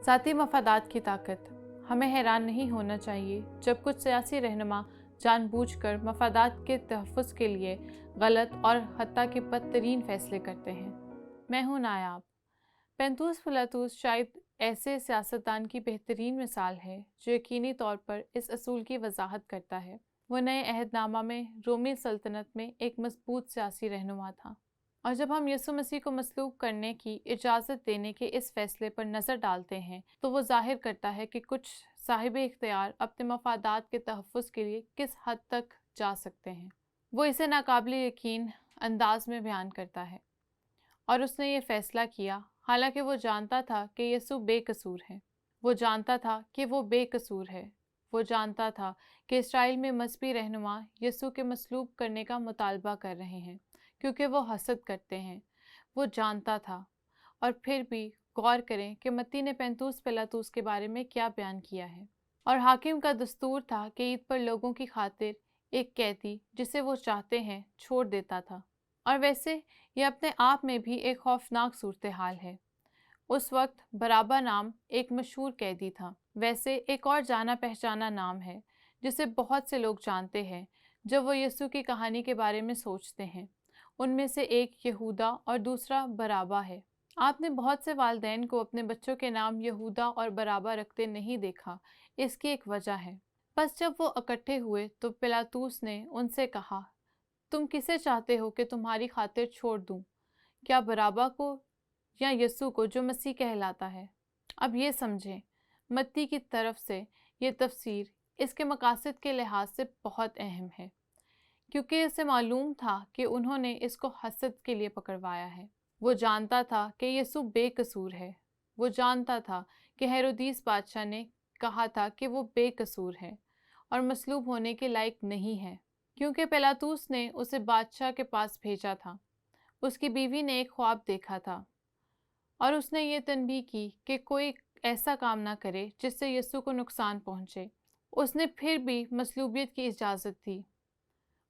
ذاتی मफादात की ताकत। हमें हैरान नहीं होना चाहिए जब कुछ सियासी रहनुमा जानबूझकर मफादात के तहफ़्फ़ुज़ के लिए गलत और हत्ता के बदतरीन फ़ैसले करते हैं। मैं हूँ नायाब। पेंतुस पिलातुस शायद ऐसे सियासतदान की बेहतरीन मिसाल है जो यकीनी तौर पर इस असूल की वजाहत करता है। वो नए अहदनामा में रोमी सल्तनत में एक मजबूत सियासी रहनुमा था, और जब हम यीशु मसीह को मसलूब करने की इजाज़त देने के इस फैसले पर नज़र डालते हैं तो वो ज़ाहिर करता है कि कुछ साहिब इख्तियार अपने मफादात के तहफ़्फ़ुज़ के लिए किस हद तक जा सकते हैं। वो इसे नाकाबिल यकीन अंदाज में बयान करता है, और उसने ये फ़ैसला किया हालांकि वो जानता था कि यीशु बेकसूर है। वो जानता था कि वो बेकसूर है। वो जानता था कि इसराइल में मजहबी रहनुमा यीशु के मसलूब करने का मुतालबा कर रहे हैं क्योंकि वो हसद करते हैं। वो जानता था, और फिर भी गौर करें कि मत्ती ने पेंतुस पिलातुस के बारे में क्या बयान किया है। और हाकिम का दस्तूर था कि ईद पर लोगों की खातिर एक कैदी जिसे वो चाहते हैं छोड़ देता था, और वैसे ये अपने आप में भी एक खौफनाक सूरत हाल है। उस वक्त बराबा नाम एक मशहूर कैदी था। वैसे एक और जाना पहचाना नाम है जिसे बहुत से लोग जानते हैं जब वो यीशु की कहानी के बारे में सोचते हैं। उनमें से एक यहूदा और दूसरा बराबा है। आपने बहुत से वालिदैन को अपने बच्चों के नाम यहूदा और बराबा रखते नहीं देखा। इसकी एक वजह है। बस जब वो इकट्ठे हुए तो पिलातुस ने उनसे कहा, तुम किसे चाहते हो कि तुम्हारी खातिर छोड़ दूं, क्या बराबा को या यीशु को जो मसीह कहलाता है? अब ये समझें, मत्ती की तरफ से ये तफसीर इसके मकासद के लिहाज से बहुत अहम है, क्योंकि इसे मालूम था कि उन्होंने इसको हसद के लिए पकड़वाया है। वो जानता था कि यीशु बेकसूर है। वो जानता था कि हेरोदीस बादशाह ने कहा था कि वो बेकसूर है और मसलूब होने के लायक नहीं है, क्योंकि पिलातुस ने उसे बादशाह के पास भेजा था। उसकी बीवी ने एक ख्वाब देखा था और उसने ये तनबीह की कि कोई ऐसा काम ना करे जिससे यीशु को नुकसान पहुंचे। उसने फिर भी मसलूबियत की इजाज़त दी,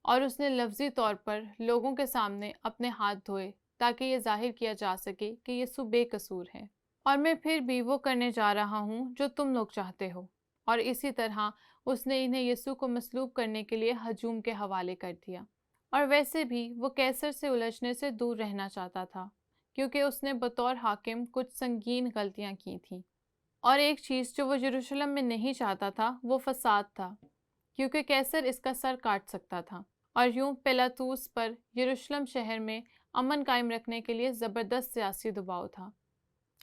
और उसने लफ्ज़ी तौर पर लोगों के सामने अपने हाथ धोए ताकि ये जाहिर किया जा सके कि यीशु बेकसूर है। और मैं फिर भी वो करने जा रहा हूँ जो तुम लोग चाहते हो। और इसी तरह उसने इन्हें यीशु को मसलूब करने के लिए हजूम के हवाले कर दिया। और वैसे भी वो कैसर से उलझने से दूर रहना चाहता था, क्योंकि उसने बतौर हाकिम कुछ संगीन गलतियां की थीं। और एक चीज़ जो वो यरूशलेम में नहीं चाहता था वो फसाद था, क्योंकि कैसर इसका सर काट सकता था। और यूं पिलातुस पर यरूशलेम शहर में अमन कायम रखने के लिए ज़बरदस्त सियासी दबाव था।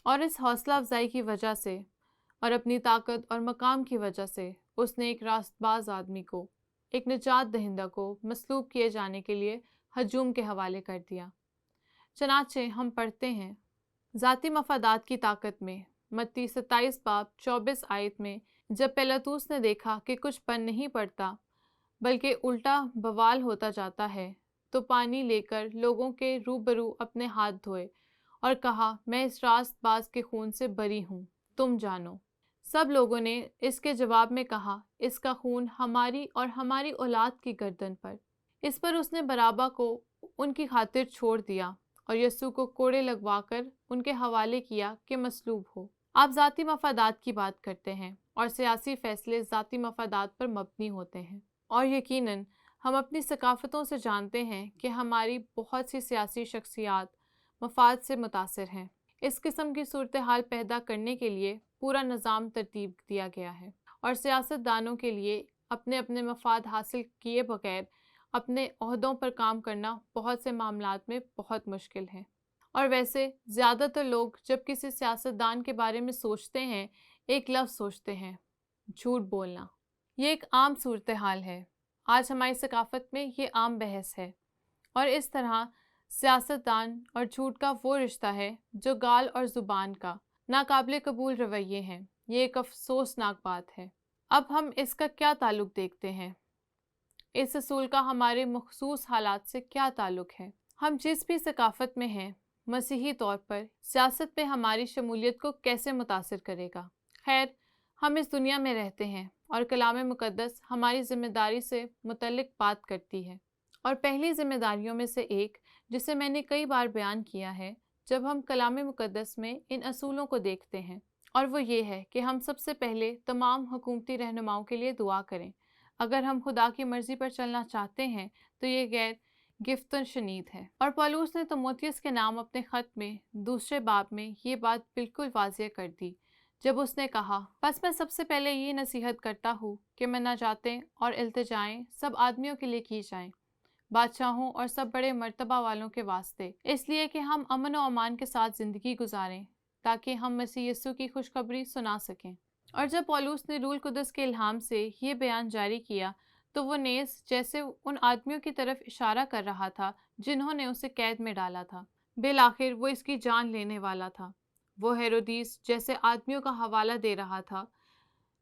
और इस हौसला अफजाई की वजह से और अपनी ताकत और मकाम की वजह से उसने एक रास्तबाज आदमी को, एक निजात दहिंदा को मसलूब किए जाने के लिए हजूम के हवाले कर दिया। चनाचे हम पढ़ते हैं, ज़ाती मफादात की ताकत में मत्ती 27 बाब 24 आयत में, जब पिलातुस ने देखा कि कुछ बन नहीं पड़ता बल्कि उल्टा बवाल होता जाता है, तो पानी लेकर लोगों के रूबरू अपने हाथ धोए और कहा, मैं इस रास्तबाज के खून से बरी हूँ, तुम जानो। सब लोगों ने इसके जवाब में कहा, इसका खून हमारी और हमारी औलाद की गर्दन पर। इस पर उसने बराबा को उनकी खातिर छोड़ दिया और यीशु को कोड़े लगवाकर उनके हवाले किया कि मसलूब हो। आप ज़ाती मफादात की बात करते हैं और सियासी फैसले ज़ाती मफादात पर मबनी होते हैं, और यकीनन हम अपनी सकाफ़तों से जानते हैं कि हमारी बहुत सी सियासी शख्सियात मफाद से मुतासिर हैं। इस किस्म की सूरत हाल पैदा करने के लिए पूरा निज़ाम तरतीब दिया गया है, और सियासतदानों के लिए अपने अपने मफाद हासिल किए बगैर अपने ओहदों पर काम करना बहुत से मामलात में बहुत मुश्किल है। और वैसे ज़्यादातर लोग जब किसी सियासतदान के बारे में सोचते हैं, एक लफ्ज़ सोचते हैं, झूठ बोलना। ये एक आम सूरत हाल है। आज हमारी सकाफ़त में ये आम बहस है, और इस तरह सियासतदान और झूठ का वो रिश्ता है जो गाल और ज़ुबान का नाकाबिल कबूल रवैये हैं। ये एक अफसोसनाक बात है। अब हम इसका क्या ताल्लुक देखते हैं। इस असूल का हमारे मखसूस हालात से क्या ताल्लुक है। हम जिस भी सकाफ़त में हैं, मसीही तौर पर सियासत पे हमारी शमूलियत को कैसे मुतासिर करेगा। खैर, हम इस दुनिया में रहते हैं और कलाम मुक़द्दस हमारी ज़िम्मेदारी से मुतल्लिक बात करती है, और पहली ज़िम्मेदारियों में से एक जिसे मैंने कई बार बयान किया है, जब हम कलाम मुक़द्दस में इन असूलों को देखते हैं اور وہ یہ ہے کہ ہم سب سے پہلے تمام حکومتی رہنماؤں کے لیے دعا کریں۔ اگر ہم خدا کی مرضی پر چلنا چاہتے ہیں تو یہ غیر گفتن شنید ہے۔ اور پولوس نے تیموتھیوس کے نام اپنے خط میں دوسرے باب میں یہ بات بالکل واضح کر دی جب اس نے کہا، بس میں سب سے پہلے یہ نصیحت کرتا ہوں کہ مناجاتیں اور التجائیں سب آدمیوں کے لیے کی جائیں، بادشاہوں اور سب بڑے مرتبہ والوں کے واسطے، اس لیے کہ ہم امن و امان کے ساتھ زندگی گزاریں تاکہ ہم مسیح یسوع کی خوشخبری سنا سکیں۔ اور جب پولوس نے روح القدس کے الہام سے یہ بیان جاری کیا تو وہ نیز جیسے ان آدمیوں کی طرف اشارہ کر رہا تھا جنہوں نے اسے قید میں ڈالا تھا، بالآخر وہ اس کی جان لینے والا تھا۔ وہ ہیرودیس جیسے آدمیوں کا حوالہ دے رہا تھا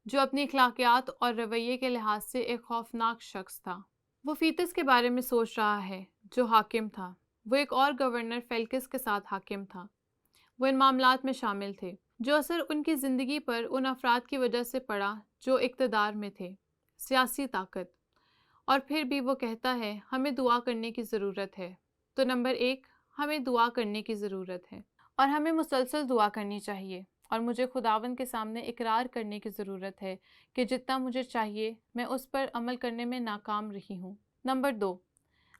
جو اپنی اخلاقیات اور رویے کے لحاظ سے ایک خوفناک شخص تھا۔ وہ فیتس کے بارے میں سوچ رہا ہے جو حاکم تھا۔ وہ ایک اور گورنر فیلکس کے ساتھ حاکم تھا۔ وہ ان معاملات میں شامل تھے جو اثر ان کی زندگی پر ان افراد کی وجہ سے پڑا جو اقتدار میں تھے، سیاسی طاقت۔ اور پھر بھی وہ کہتا ہے ہمیں دعا کرنے کی ضرورت ہے۔ تو نمبر 1، ہمیں دعا کرنے کی ضرورت ہے اور ہمیں مسلسل دعا کرنی چاہیے، اور مجھے خداوند کے سامنے اقرار کرنے کی ضرورت ہے کہ جتنا مجھے چاہیے میں اس پر عمل کرنے میں ناکام رہی ہوں۔ نمبر 2،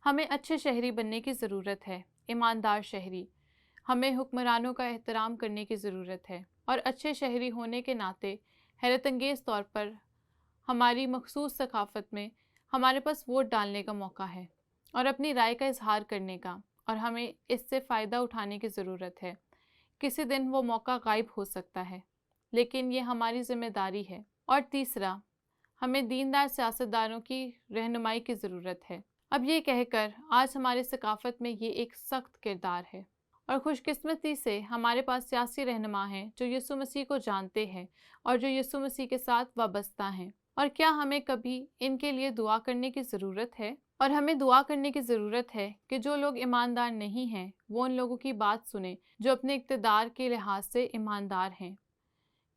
ہمیں اچھے شہری بننے کی ضرورت ہے، ایماندار شہری۔ ہمیں حکمرانوں کا احترام کرنے کی ضرورت ہے، اور اچھے شہری ہونے کے ناطے حیرت انگیز طور پر ہماری مخصوص ثقافت میں ہمارے پاس ووٹ ڈالنے کا موقع ہے اور اپنی رائے کا اظہار کرنے کا، اور ہمیں اس سے فائدہ اٹھانے کی ضرورت ہے۔ کسی دن وہ موقع غائب ہو سکتا ہے، لیکن یہ ہماری ذمہ داری ہے۔ اور تیسرا، ہمیں دیندار سیاستدانوں کی رہنمائی کی ضرورت ہے۔ اب یہ کہہ کر آج ہماری ثقافت میں یہ ایک سخت کردار ہے، اور خوش قسمتی سے ہمارے پاس سیاسی رہنما ہیں جو یسوع مسیح کو جانتے ہیں اور جو یسوع مسیح کے ساتھ وابستہ ہیں۔ اور کیا ہمیں کبھی ان کے لیے دعا کرنے کی ضرورت ہے؟ اور ہمیں دعا کرنے کی ضرورت ہے کہ جو لوگ ایماندار نہیں ہیں وہ ان لوگوں کی بات سنیں جو اپنے اقتدار کے لحاظ سے ایماندار ہیں،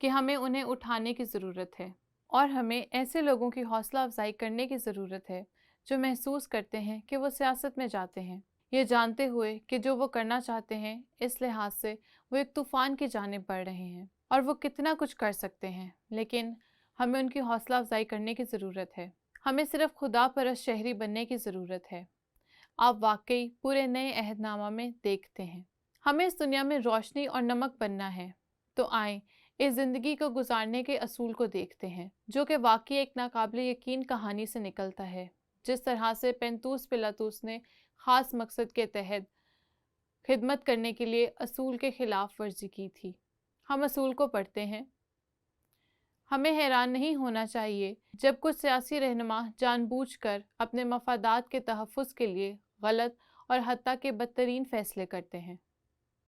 کہ ہمیں انہیں اٹھانے کی ضرورت ہے، اور ہمیں ایسے لوگوں کی حوصلہ افزائی کرنے کی ضرورت ہے جو محسوس کرتے ہیں کہ وہ سیاست میں جاتے ہیں، یہ جانتے ہوئے کہ جو وہ کرنا چاہتے ہیں اس لحاظ سے وہ ایک طوفان کی جانب بڑھ رہے ہیں اور وہ کتنا کچھ کر سکتے ہیں، لیکن ہمیں ان کی حوصلہ افزائی کرنے کی ضرورت ہے۔ ہمیں صرف خدا پرست شہری بننے کی ضرورت ہے۔ آپ واقعی پورے نئے عہد نامہ میں دیکھتے ہیں۔ ہمیں اس دنیا میں روشنی اور نمک بننا ہے، تو آئیں اس زندگی کو گزارنے کے اصول کو دیکھتے ہیں جو کہ واقعی ایک ناقابل یقین کہانی سے نکلتا ہے، جس طرح سے پینتوس پلاطس نے خاص مقصد کے تحت خدمت کرنے کے لیے اصول کے خلاف ورزی کی تھی۔ ہم اصول کو پڑھتے ہیں۔ ہمیں حیران نہیں ہونا چاہیے جب کچھ سیاسی رہنما جان بوجھ کر اپنے مفادات کے تحفظ کے لیے غلط اور حتیٰ کہ بدترین فیصلے کرتے ہیں۔